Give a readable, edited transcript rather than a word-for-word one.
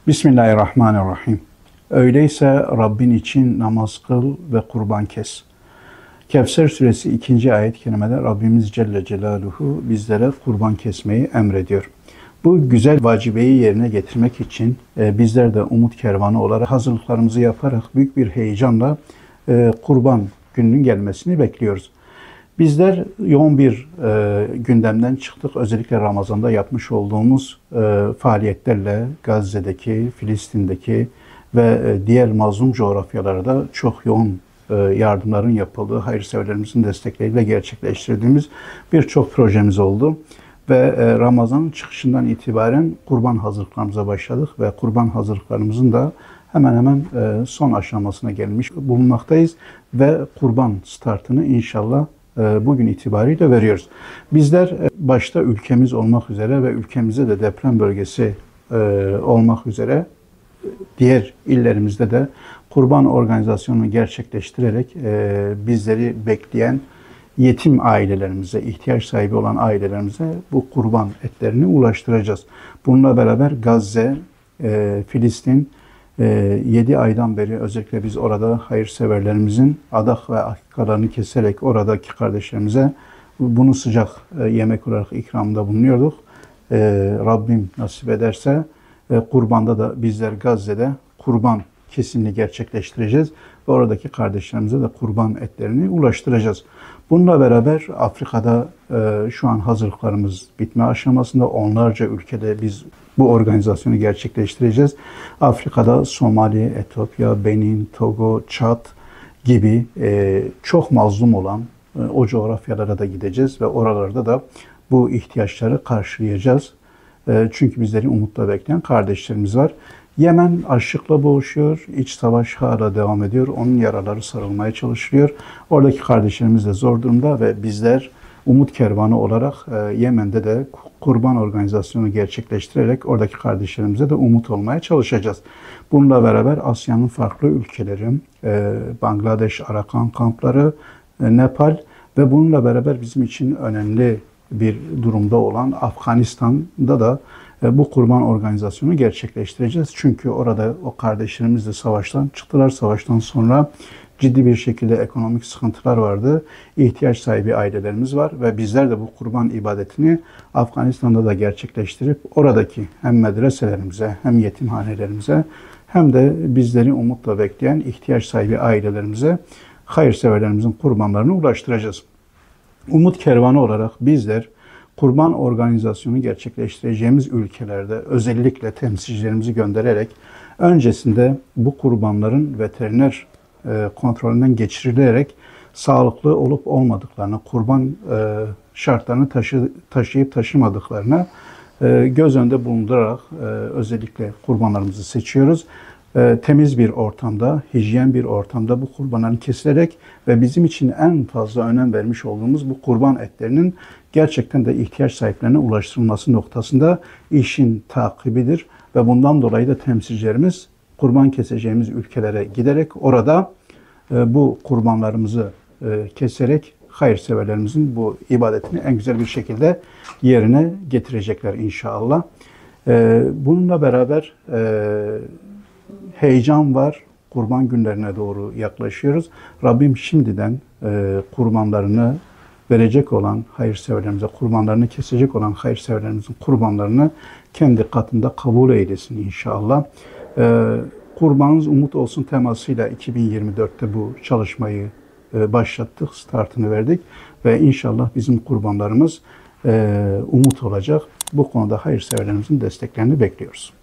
Bismillahirrahmanirrahim. Öyleyse Rabbin için namaz kıl ve kurban kes. Kevser suresi 2. ayet-i kerimede Rabbimiz Celle Celaluhu bizlere kurban kesmeyi emrediyor. Bu güzel vacibeyi yerine getirmek için bizler de umut kervanı olarak hazırlıklarımızı yaparak büyük bir heyecanla kurban gününün gelmesini bekliyoruz. Bizler yoğun bir gündemden çıktık. Özellikle Ramazan'da yapmış olduğumuz faaliyetlerle Gazze'deki, Filistin'deki ve diğer mazlum coğrafyalarda çok yoğun yardımların yapıldığı, hayırseverlerimizin destekleriyle gerçekleştirdiğimiz birçok projemiz oldu. Ve Ramazan'ın çıkışından itibaren kurban hazırlıklarımıza başladık ve kurban hazırlıklarımızın da hemen hemen son aşamasına gelmiş bulunmaktayız ve kurban startını inşallah bugün itibariyle veriyoruz. Bizler başta ülkemiz olmak üzere ve ülkemize de deprem bölgesi olmak üzere diğer illerimizde de kurban organizasyonunu gerçekleştirerek bizleri bekleyen yetim ailelerimize, ihtiyaç sahibi olan ailelerimize bu kurban etlerini ulaştıracağız. Bununla beraber Gazze, Filistin 7 aydan beri özellikle biz orada hayırseverlerimizin adak ve akikalarını keserek oradaki kardeşlerimize bunu sıcak yemek olarak ikramda bulunuyorduk. Rabbim nasip ederse kurbanda da bizler Gazze'de kurban kesimini gerçekleştireceğiz ve oradaki kardeşlerimize de kurban etlerini ulaştıracağız. Bununla beraber Afrika'da şu an hazırlıklarımız bitme aşamasında, onlarca ülkede biz bu organizasyonu gerçekleştireceğiz. Afrika'da Somali, Etiyopya, Benin, Togo, Çad gibi çok mazlum olan o coğrafyalara da gideceğiz ve oralarda da bu ihtiyaçları karşılayacağız. Çünkü bizleri umutla bekleyen kardeşlerimiz var. Yemen açlıkla boğuşuyor, iç savaş hala devam ediyor. Onun yaraları sarılmaya çalışılıyor. Oradaki kardeşlerimiz de zor durumda ve bizler umut kervanı olarak Yemen'de de kurban organizasyonu gerçekleştirerek oradaki kardeşlerimize de umut olmaya çalışacağız. Bununla beraber Asya'nın farklı ülkeleri, Bangladeş, Arakan kampları, Nepal ve bununla beraber bizim için önemli bir durumda olan Afganistan'da da bu kurban organizasyonu gerçekleştireceğiz. Çünkü orada o kardeşlerimiz de savaştan çıktılar. Savaştan sonra ciddi bir şekilde ekonomik sıkıntılar vardı. İhtiyaç sahibi ailelerimiz var ve bizler de bu kurban ibadetini Afganistan'da da gerçekleştirip oradaki hem medreselerimize hem yetimhanelerimize hem de bizleri umutla bekleyen ihtiyaç sahibi ailelerimize hayırseverlerimizin kurbanlarını ulaştıracağız. Umut kervanı olarak bizler kurban organizasyonu gerçekleştireceğimiz ülkelerde özellikle temsilcilerimizi göndererek öncesinde bu kurbanların veteriner kontrolünden geçirilerek sağlıklı olup olmadıklarını, kurban şartlarını taşıyıp taşımadıklarını göz önünde bulundurarak özellikle kurbanlarımızı seçiyoruz. Temiz bir ortamda, hijyen bir ortamda bu kurbanların kesilerek ve bizim için en fazla önem vermiş olduğumuz bu kurban etlerinin gerçekten de ihtiyaç sahiplerine ulaştırılması noktasında işin takibidir. Ve bundan dolayı da temsilcilerimiz kurban keseceğimiz ülkelere giderek orada bu kurbanlarımızı keserek hayırseverlerimizin bu ibadetini en güzel bir şekilde yerine getirecekler inşallah. Bununla beraber heyecan var. Kurban günlerine doğru yaklaşıyoruz. Rabbim şimdiden kurbanlarını verecek olan hayırseverlerimize, kurbanlarını kesecek olan hayırseverlerimizin kurbanlarını kendi katında kabul eylesin inşallah. Kurbanınız umut olsun temasıyla 2024'te bu çalışmayı başlattık, startını verdik ve inşallah bizim kurbanlarımız umut olacak. Bu konuda hayırseverlerimizin desteklerini bekliyoruz.